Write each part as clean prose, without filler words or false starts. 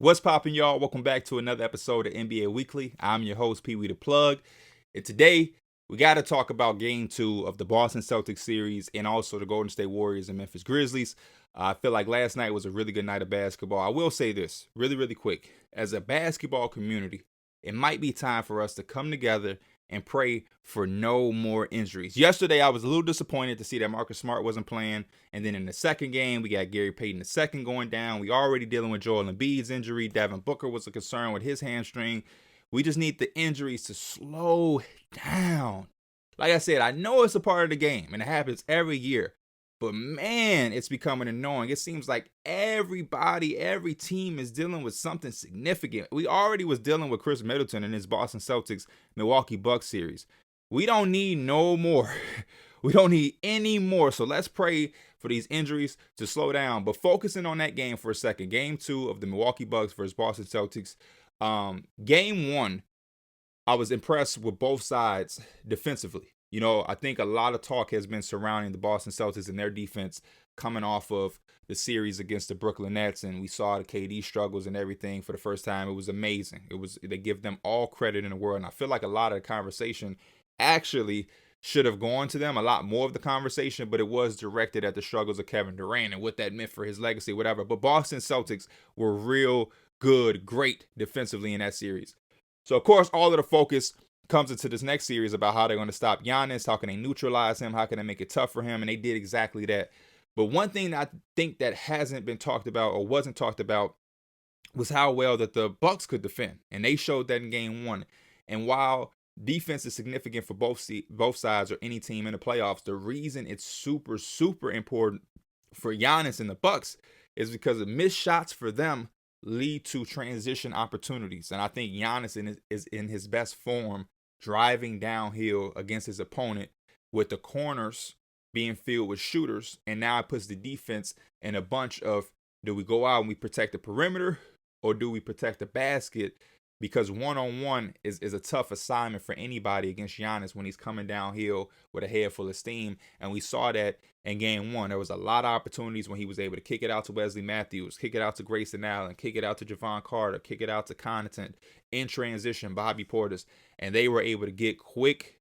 What's poppin', y'all? Welcome back to another episode of NBA Weekly. I'm your host, Pee Wee the Plug. And today, we got to talk about Game 2 of the Boston Celtics series and also the Golden State Warriors and Memphis Grizzlies. I feel like last night was a really good night of basketball. I will say this really quick. As a basketball community, it might be time for us to come together and pray for no more injuries. Yesterday, I was a little disappointed to see that Marcus Smart wasn't playing. And then in the second game, we got Gary Payton II going down. We already dealing with Joel Embiid's injury. Devin Booker was a concern with his hamstring. We just need the injuries to slow down. Like I said, I know it's a part of the game, and it happens every year. But man, it's becoming annoying. It seems like every team is dealing with something significant. We already was dealing with Chris Middleton in his Boston Celtics Milwaukee Bucks series. We don't need no more. We don't need any more. So let's pray for these injuries to slow down. But focusing on that game for a second, Game 2 of the Milwaukee Bucks versus Boston Celtics. Game 1, I was impressed with both sides defensively. You know, I think a lot of talk has been surrounding the Boston Celtics and their defense coming off of the series against the Brooklyn Nets, and we saw the KD struggles and everything for the first time. It was amazing. They give them all credit in the world, and I feel like a lot of the conversation actually should have gone to them, a lot more of the conversation, but it was directed at the struggles of Kevin Durant and what that meant for his legacy, whatever. But Boston Celtics were real good, great defensively in that series. So, of course, all of the focus comes into this next series about how they're going to stop Giannis, how can they neutralize him, how can they make it tough for him, and they did exactly that. But one thing I think that hasn't been talked about or wasn't talked about was how well that the Bucks could defend, and they showed that in Game 1. And while defense is significant for both sides or any team in the playoffs, the reason it's super important for Giannis and the Bucks is because of missed shots for them lead to transition opportunities. And I think Giannis is in his best form driving downhill against his opponent with the corners being filled with shooters. And now it puts the defense in a bunch of, do we go out and we protect the perimeter or do we protect the basket? Because one-on-one is a tough assignment for anybody against Giannis when he's coming downhill with a head full of steam. And we saw that in Game 1. There was a lot of opportunities when he was able to kick it out to Wesley Matthews, kick it out to Grayson Allen, kick it out to Javon Carter, kick it out to Connaughton, in transition, Bobby Portis. And they were able to get quick,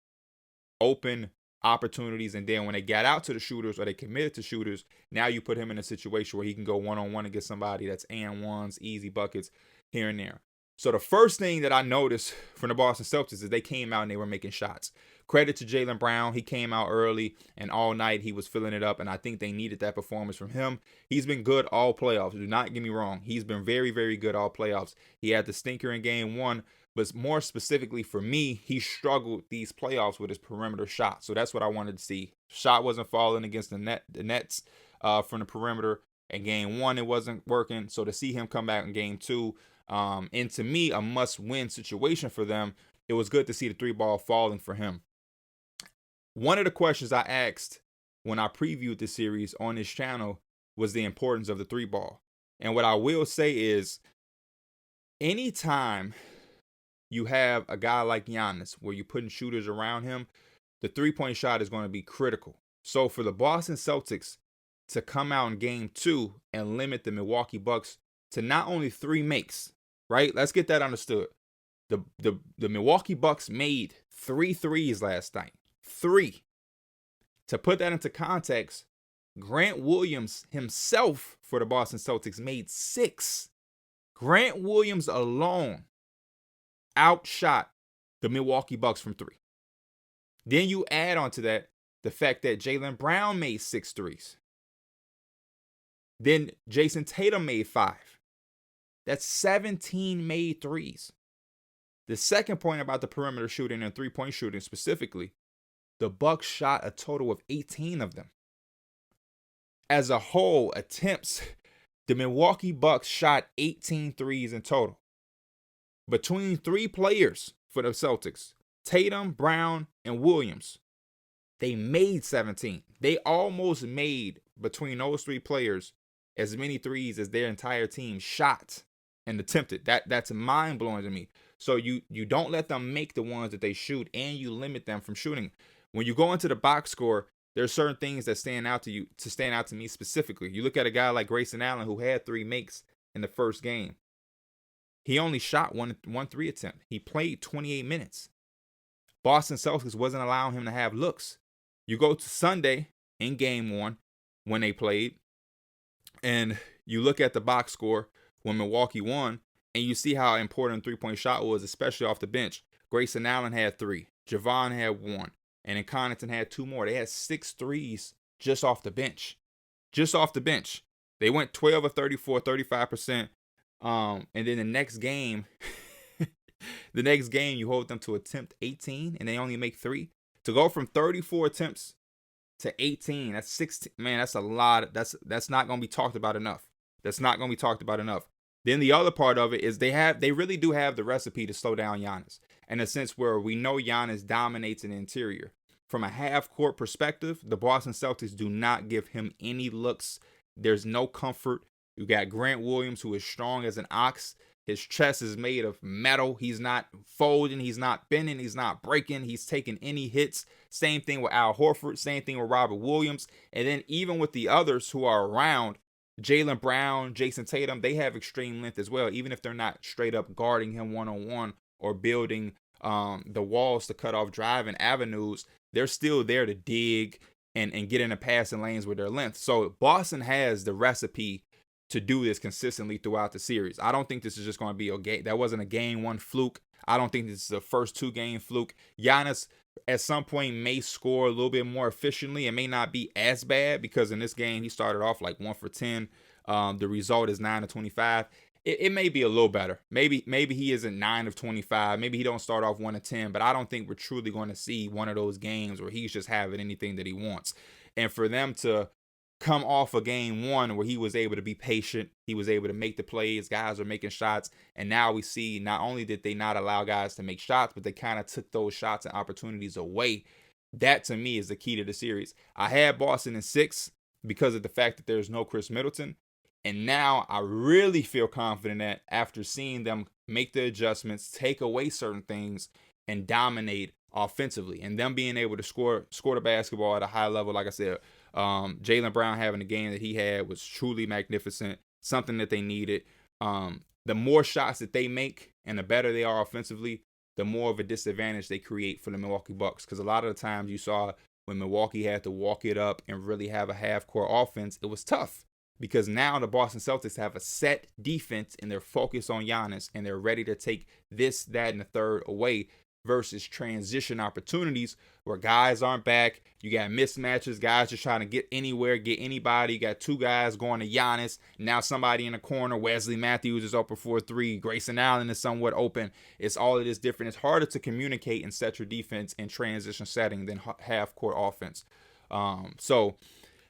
open opportunities. And then when they got out to the shooters or they committed to shooters, now you put him in a situation where he can go one-on-one against somebody that's and ones, easy buckets here and there. So the first thing that I noticed from the Boston Celtics is they came out and they were making shots. Credit to Jaylen Brown. He came out early and all night he was filling it up, and I think they needed that performance from him. He's been good all playoffs. Do not get me wrong. He's been very good all playoffs. He had the stinker in Game 1, but more specifically for me, he struggled these playoffs with his perimeter shot. So that's what I wanted to see. Shot wasn't falling against the Nets from the perimeter. In Game 1, it wasn't working. So to see him come back in Game 2, and to me, a must-win situation for them, it was good to see the 3-ball falling for him. One of the questions I asked when I previewed this series on this channel was the importance of the 3-ball. And what I will say is, anytime you have a guy like Giannis where you're putting shooters around him, the 3-point shot is going to be critical. So for the Boston Celtics to come out in Game 2 and limit the Milwaukee Bucks to not only 3 makes, right? Let's get that understood. The Milwaukee Bucks made 3 threes last night. 3. To put that into context, Grant Williams himself for the Boston Celtics made 6. Grant Williams alone outshot the Milwaukee Bucks from 3. Then you add on to that the fact that Jaylen Brown made 6 threes. Then Jason Tatum made 5. That's 17 made threes. The second point about the perimeter shooting and 3-point shooting specifically, the Bucks shot a total of 18 of them. As a whole, attempts, the Milwaukee Bucks shot 18 threes in total. Between 3 players for the Celtics, Tatum, Brown, and Williams, they made 17. They almost made, between those 3 players, as many threes as their entire team shot and attempted. That's mind-blowing to me. So you don't let them make the ones that they shoot, and you limit them from shooting. When you go into the box score, there are certain things that stand out to me specifically. You look at a guy like Grayson Allen who had 3 makes in the first game. He only shot one three attempt. He played 28 minutes. Boston Celtics wasn't allowing him to have looks. You go to Sunday in game 1 when they played, and you look at the box score when Milwaukee won, and you see how important three-point shot was, especially off the bench. Grayson Allen had 3. Javon had 1. And then Connaughton had 2 more. They had 6 threes just off the bench. Just off the bench. They went 12 of 34, 35%. And then the next game, you hold them to attempt 18, and they only make 3. To go from 34 attempts to 18, that's 16. Man, that's a lot. That's not going to be talked about enough. That's not going to be talked about enough. Then the other part of it is they really do have the recipe to slow down Giannis, in a sense where we know Giannis dominates in the interior. From a half-court perspective, the Boston Celtics do not give him any looks. There's no comfort. You got Grant Williams, who is strong as an ox. His chest is made of metal. He's not folding. He's not bending. He's not breaking. He's taking any hits. Same thing with Al Horford. Same thing with Robert Williams. And then even with the others who are around, Jaylen Brown, Jason Tatum, they have extreme length as well, even if they're not straight up guarding him one-on-one or building the walls to cut off driving avenues. They're still there to dig and get in the passing lanes with their length. So Boston has the recipe to do this consistently throughout the series. I don't think this is just going to be a game. That wasn't a game 1 fluke. I don't think this is a first 2-game fluke. Giannis at some point may score a little bit more efficiently. It may not be as bad because in this game he started off like 1 for 10. The result is 9 of 25. It may be a little better. Maybe he isn't 9 of 25. Maybe he don't start off 1 of 10. But I don't think we're truly going to see one of those games where he's just having anything that he wants. And for them to come off of game 1 where he was able to be patient, he was able to make the plays, guys are making shots, and now we see not only did they not allow guys to make shots, but they kind of took those shots and opportunities away. That to me is the key to the series. I had Boston in 6 because of the fact that there's no Chris Middleton, and now I really feel confident that after seeing them make the adjustments, take away certain things, and dominate offensively, and them being able to score the basketball at a high level, like I said, Jaylen Brown having the game that he had was truly magnificent, something that they needed. The more shots that they make and the better they are offensively, the more of a disadvantage they create for the Milwaukee Bucks. Because a lot of the times you saw when Milwaukee had to walk it up and really have a half-court offense, it was tough. Because now the Boston Celtics have a set defense and they're focused on Giannis and they're ready to take this, that, and the third away versus transition opportunities where guys aren't back. You got mismatches, guys just trying to get anywhere, get anybody. You got 2 guys going to Giannis. Now somebody in the corner, Wesley Matthews is open for 3. Grayson Allen is somewhat open. It's all of this different. It's harder to communicate and set your defense in transition setting than half-court offense. So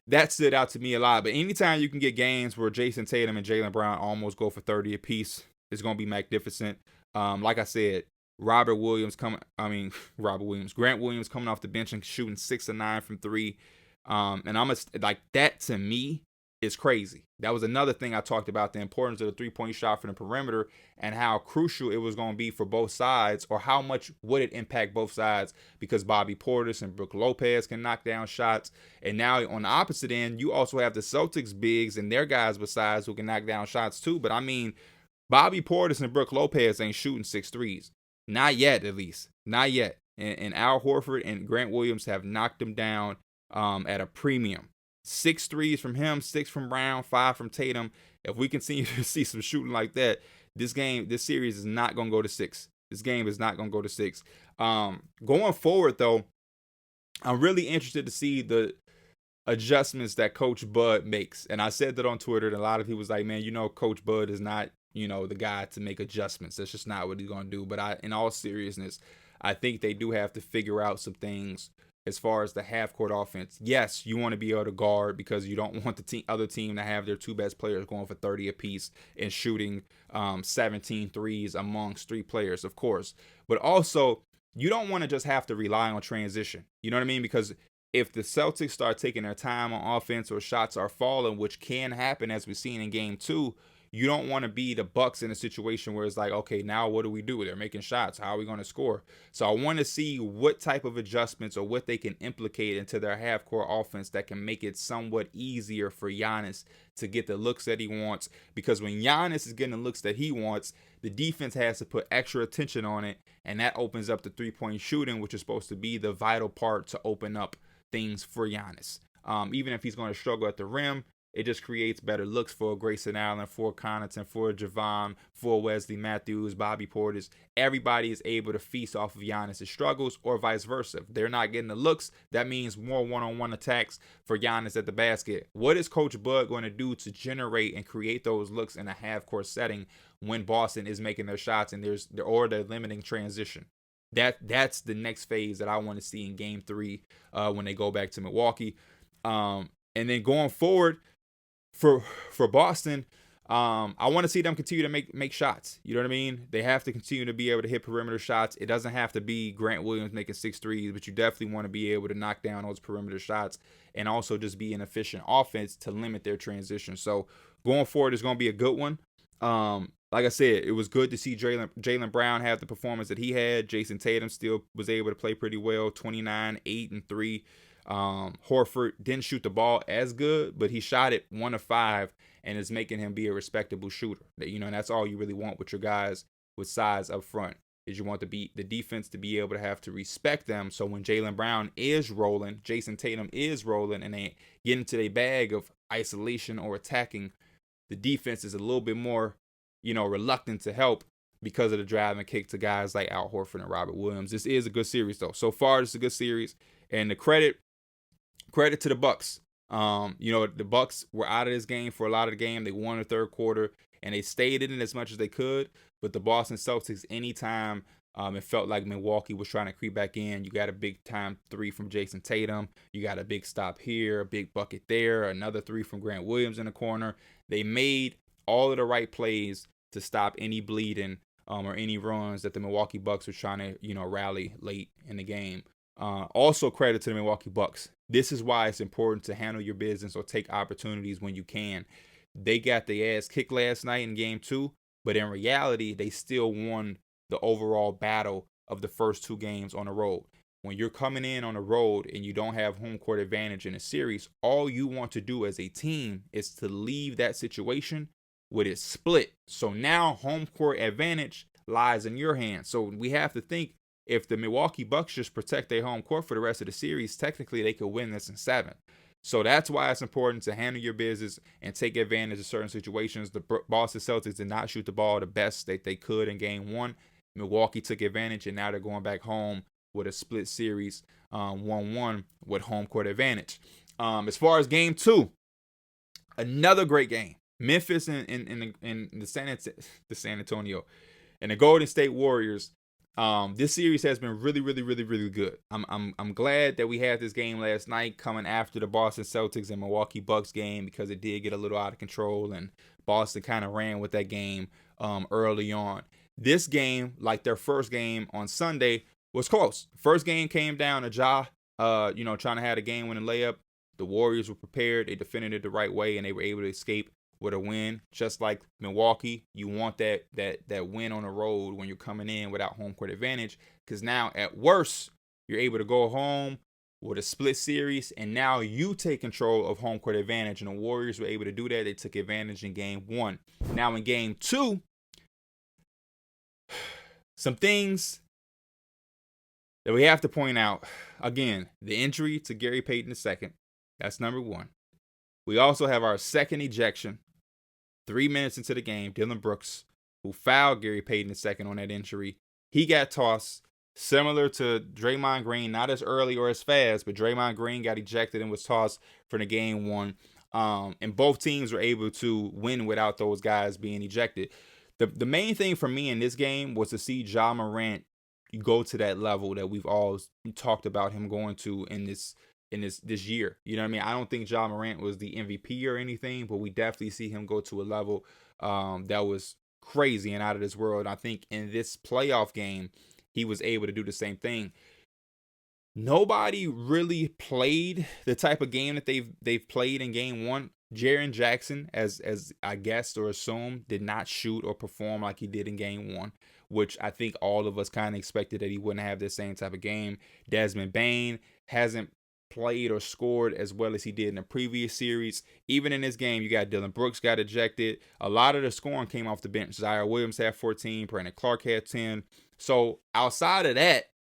that stood out to me a lot. But anytime you can get games where Jason Tatum and Jaylen Brown almost go for 30 apiece, it's going to be magnificent. Like I said, Grant Williams coming off the bench and shooting 6 of 9 from 3. And like that to me is crazy. That was another thing I talked about, the importance of the 3-point shot from the perimeter and how crucial it was going to be for both sides, or how much would it impact both sides, because Bobby Portis and Brook Lopez can knock down shots. And now on the opposite end, you also have the Celtics bigs and their guys besides who can knock down shots too. But I mean, Bobby Portis and Brook Lopez ain't shooting 6 threes. Not yet, at least. Not yet. And Al Horford and Grant Williams have knocked them down at a premium. 6 threes from him, 6 from Brown, 5 from Tatum. If we continue to see some shooting like that, this series is not going to go to 6. This game is not going to go to 6. Going forward, though, I'm really interested to see the adjustments that Coach Bud makes. And I said that on Twitter, and a lot of people was like, man, Coach Bud is not, the guy to make adjustments. That's just not what he's going to do. But in all seriousness, I think they do have to figure out some things as far as the half-court offense. Yes, you want to be able to guard because you don't want the other team to have their 2 best players going for 30 apiece and shooting 17 threes amongst 3 players, of course. But also, you don't want to just have to rely on transition. You know what I mean? Because if the Celtics start taking their time on offense or shots are falling, which can happen as we've seen in Game 2, you don't want to be the Bucks in a situation where it's like, okay, now what do we do? They're making shots. How are we going to score? So I want to see what type of adjustments or what they can implicate into their half-court offense that can make it somewhat easier for Giannis to get the looks that he wants. Because when Giannis is getting the looks that he wants, the defense has to put extra attention on it, and that opens up the three-point shooting, which is supposed to be the vital part to open up things for Giannis. Even if he's going to struggle at the rim, it just creates better looks for Grayson Allen, for Connaughton, for Javon, for Wesley Matthews, Bobby Portis. Everybody is able to feast off of Giannis' struggles, or vice versa. If they're not getting the looks, that means more one-on-one attacks for Giannis at the basket. What is Coach Bud going to do to generate and create those looks in a half-court setting when Boston is making their shots and they're limiting transition? That's the next phase that I want to see in Game 3 when they go back to Milwaukee. And then going forward, for Boston, I want to see them continue to make shots. You know what I mean? They have to continue to be able to hit perimeter shots. It doesn't have to be Grant Williams making 6 threes, but you definitely want to be able to knock down those perimeter shots and also just be an efficient offense to limit their transition. So going forward is going to be a good one. Like I said, it was good to see Jaylen Brown have the performance that he had. Jason Tatum still was able to play pretty well, 29, 8, and 3. Horford didn't shoot the ball as good, but he shot it 1 of 5 and is making him be a respectable shooter. And that's all you really want with your guys with size up front, is you want the defense to be able to have to respect them. So when Jaylen Brown is rolling, Jason Tatum is rolling, and they get into their bag of isolation or attacking, the defense is a little bit more, reluctant to help because of the drive and kick to guys like Al Horford and Robert Williams. This is a good series, though. So far, this is a good series, and the credit to the Bucks. The Bucks were out of this game for a lot of the game. They won the third quarter, and they stayed in it as much as they could. But the Boston Celtics, anytime it felt like Milwaukee was trying to creep back in, you got a big-time 3 from Jason Tatum. You got a big stop here, a big bucket there, another 3 from Grant Williams in the corner. They made all of the right plays to stop any bleeding or any runs that the Milwaukee Bucks were trying to, rally late in the game. Also credit to the Milwaukee Bucks. This is why it's important to handle your business or take opportunities when you can. They got their ass kicked last night in Game 2, but in reality, they still won the overall battle of the first 2 games on the road. When you're coming in on the road and you don't have home court advantage in a series, all you want to do as a team is to leave that situation with it split. So now home court advantage lies in your hands. So we have to think, if the Milwaukee Bucks just protect their home court for the rest of the series, technically they could win this in 7. So that's why it's important to handle your business and take advantage of certain situations. The Boston Celtics did not shoot the ball the best that they could in Game 1. Milwaukee took advantage, and now they're going back home with a split series, 1-1 with home court advantage. As far as Game 2, another great game. Memphis and the San Antonio and the Golden State Warriors. This series has been really, really, really, really good. I'm glad that we had this game last night coming after the Boston Celtics and Milwaukee Bucks game, because it did get a little out of control and Boston kind of ran with that game early on. This game, like their first game on Sunday, was close. First game came down to Ja, trying to have a game-winning layup. The Warriors were prepared. They defended it the right way, and they were able to escape with a win. Just like Milwaukee, you want that win on the road when you're coming in without home court advantage, because now at worst you're able to go home with a split series, and now you take control of home court advantage, and the Warriors were able to do that. They took advantage in Game 1. Now in Game 2, some things that we have to point out. Again, the injury to Gary Payton II. That's number 1. We also have our second ejection 3 minutes into the game. Dylan Brooks, who fouled Gary Payton II on that injury, he got tossed, similar to Draymond Green, not as early or as fast, but Draymond Green got ejected and was tossed for the Game 1. And both teams were able to win without those guys being ejected. The main thing for me in this game was to see Ja Morant go to that level that we've all talked about him going to in this year. You know what I mean? I don't think Ja Morant was the MVP or anything, but we definitely see him go to a level that was crazy and out of this world. I think in this playoff game, he was able to do the same thing. nobody really played the type of game that they've played in game one. Jaren Jackson, as I guessed or assumed, did not shoot or perform like he did in game one, which I think all of us kind of expected that he wouldn't have the same type of game. Desmond Bane hasn't played or scored as well as he did in the previous series. Even in this game, you got Dillon Brooks got ejected. A lot of the scoring came off the bench. Zaire Williams had 14, Brandon Clark had 10. So outside of that,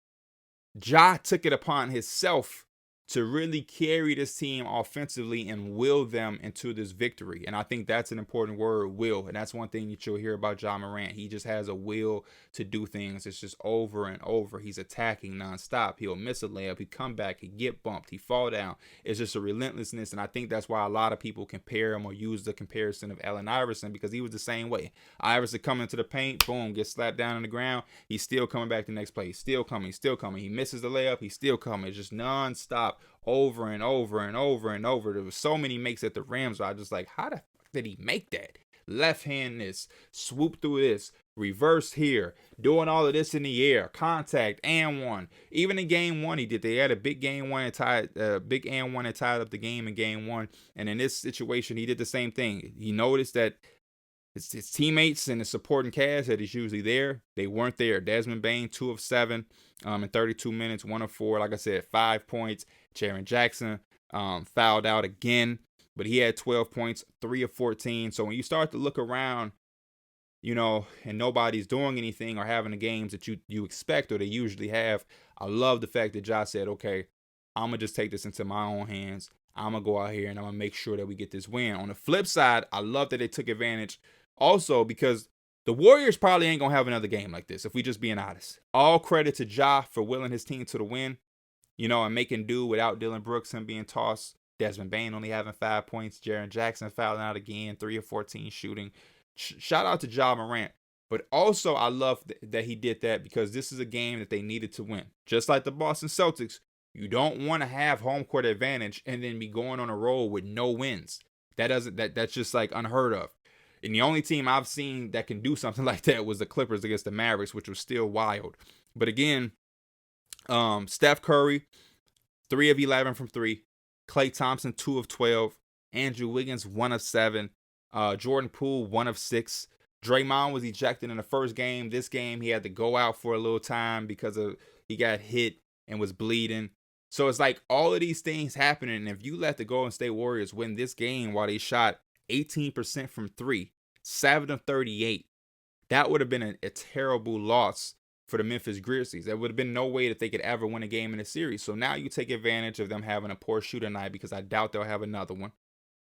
Ja took it upon himself to really carry this team offensively and will them into this victory. And I think that's an important word, will. And that's one thing that you'll hear about Ja Morant. He just has a will to do things. It's just over and over. He's attacking nonstop. He'll miss a layup. He come back. He get bumped. He fall down. It's just a relentlessness. And I think that's why a lot of people compare him or use the comparison of Allen Iverson, because he was the same way. Iverson coming into the paint, boom, gets slapped down on the ground. He's still coming back the next play. He's still coming. He's still coming. He misses the layup. He's still coming. It's just nonstop. Over and over and over and over. There was so many makes at the rim, so I just like, how the fuck did he make that? Left hand this, swoop through this, reverse here, doing all of this in the air, contact and one. Even in game one, he did. They had a big game one and tied up the game in game one. And in this situation, he did the same thing. He noticed that his teammates and the supporting cast that is usually there, they weren't there. Desmond Bane, 2 of 7 in 32 minutes, 1 of 4. Like I said, 5 points. Jaren Jackson fouled out again, but he had 12 points, 3 of 14. So when you start to look around, and nobody's doing anything or having the games that you expect or they usually have, I love the fact that Ja said, okay, I'm going to just take this into my own hands. I'm going to go out here and I'm going to make sure that we get this win. On the flip side, I love that they took advantage also because the Warriors probably ain't going to have another game like this, if we just being honest. All credit to Ja for willing his team to the win, and making do without Dillon Brooks, him being tossed. Desmond Bane only having 5 points. Jaren Jackson fouling out again, 3 of 14 shooting. Shout out to Ja Morant. But also, I love that he did that because this is a game that they needed to win. Just like the Boston Celtics, you don't want to have home court advantage and then be going on a roll with no wins. That's just like unheard of. And the only team I've seen that can do something like that was the Clippers against the Mavericks, which was still wild. But again, Steph Curry, 3 of 11 from 3. Klay Thompson, 2 of 12. Andrew Wiggins, 1 of 7. Jordan Poole, 1 of 6. Draymond was ejected in the first game. This game, he had to go out for a little time because he got hit and was bleeding. So it's like all of these things happening. And if you let the Golden State Warriors win this game while they shot 18% from 3, 7 of 38, that would have been a terrible loss for the Memphis Grizzlies. There would have been no way that they could ever win a game in the series. So now you take advantage of them having a poor shooting night, because I doubt they'll have another one.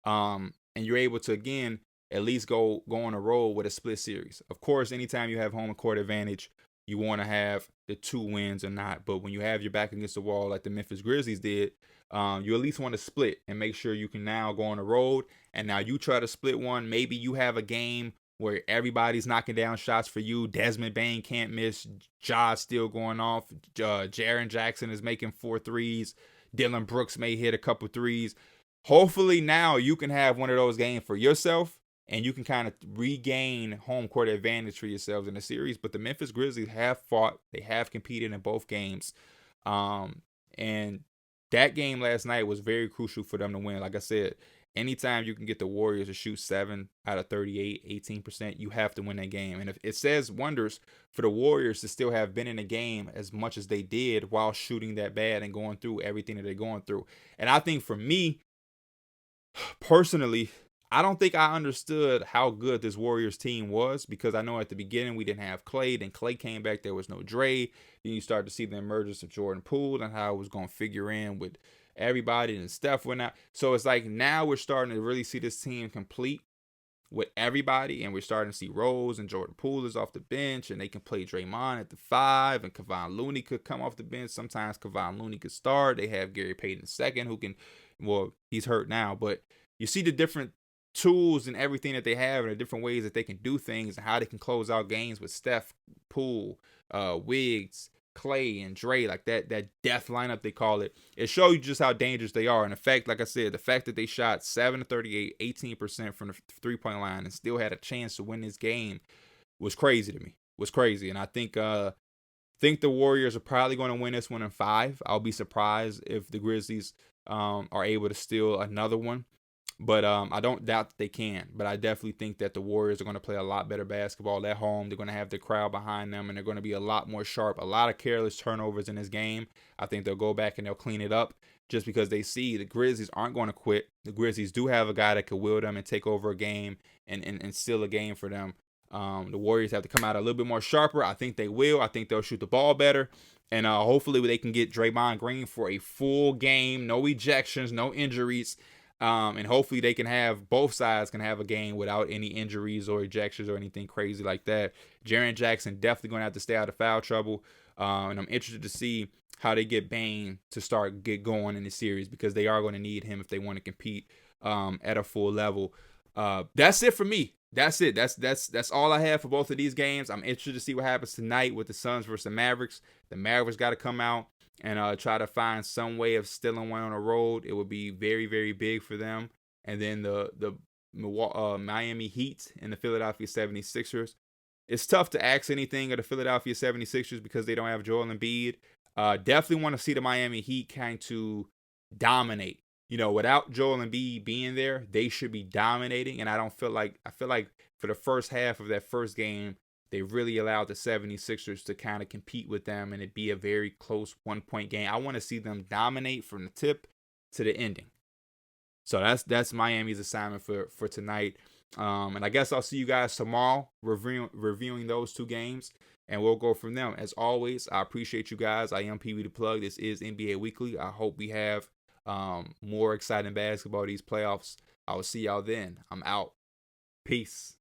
And you're able to, again, at least go on a roll with a split series. Of course, anytime you have home court advantage, you want to have the 2 wins or not. But when you have your back against the wall like the Memphis Grizzlies did, you at least want to split and make sure you can now go on the road. And now you try to split one. Maybe you have a game where everybody's knocking down shots for you. Desmond Bane can't miss. Ja's still going off. Jaren Jackson is making 4 threes. Dillon Brooks may hit a couple threes. Hopefully now you can have one of those games for yourself and you can kind of regain home court advantage for yourselves in the series. But the Memphis Grizzlies have fought. They have competed in both games. And that game last night was very crucial for them to win. Like I said, anytime you can get the Warriors to shoot 7 out of 38, 18%, you have to win that game. And if it says wonders for the Warriors to still have been in the game as much as they did while shooting that bad and going through everything that they're going through. And I think for me, personally, I don't think I understood how good this Warriors team was, because I know at the beginning we didn't have Klay. Then Klay came back. There was no Dre. Then you start to see the emergence of Jordan Poole and how it was going to figure in with everybody, and Steph went out. So it's like now we're starting to really see this team complete with everybody, and we're starting to see Rose and Jordan Poole is off the bench, and they can play Draymond at the 5, and Kevon Looney could come off the bench. Sometimes Kevon Looney could start. They have Gary Payton II, who can, well, he's hurt now, but you see the different tools and everything that they have and the different ways that they can do things and how they can close out games with Steph, Poole, Wiggs, Klay, and Dre, like that death lineup they call it. It shows you just how dangerous they are. And the fact, like I said, the fact that they shot 7 of 38, 18% from the 3-point line and still had a chance to win this game was crazy to me. Was crazy. And I think Think the Warriors are probably going to win this one in 5. I'll be surprised if the Grizzlies are able to steal another one. But I don't doubt that they can. But I definitely think that the Warriors are going to play a lot better basketball at home. They're going to have the crowd behind them, and they're going to be a lot more sharp. A lot of careless turnovers in this game. I think they'll go back and they'll clean it up just because they see the Grizzlies aren't going to quit. The Grizzlies do have a guy that could will them and take over a game and steal a game for them. The Warriors have to come out a little bit more sharper. I think they will. I think they'll shoot the ball better. And hopefully they can get Draymond Green for a full game. No ejections, no injuries. And hopefully they can have, both sides can have a game without any injuries or ejections or anything crazy like that. Jaren Jackson definitely going to have to stay out of foul trouble. And I'm interested to see how they get Bane to get going in the series, because they are going to need him if they want to compete at a full level. That's it for me. That's it. That's all I have for both of these games. I'm interested to see what happens tonight with the Suns versus the Mavericks. The Mavericks got to come out and try to find some way of stealing one on the road. It would be very, very big for them. And then the Miami Heat and the Philadelphia 76ers. It's tough to ask anything of the Philadelphia 76ers because they don't have Joel Embiid. Definitely want to see the Miami Heat kind of dominate. You know, without Joel Embiid being there, they should be dominating. And I feel like for the first half of that first game, they really allowed the 76ers to kind of compete with them and it be a very close 1-point game. I want to see them dominate from the tip to the ending. So that's Miami's assignment for tonight. And I guess I'll see you guys tomorrow reviewing those 2 games, and we'll go from them. As always, I appreciate you guys. I am Pee Wee the Plug. This is NBA Weekly. I hope we have more exciting basketball these playoffs. I will see y'all then. I'm out. Peace.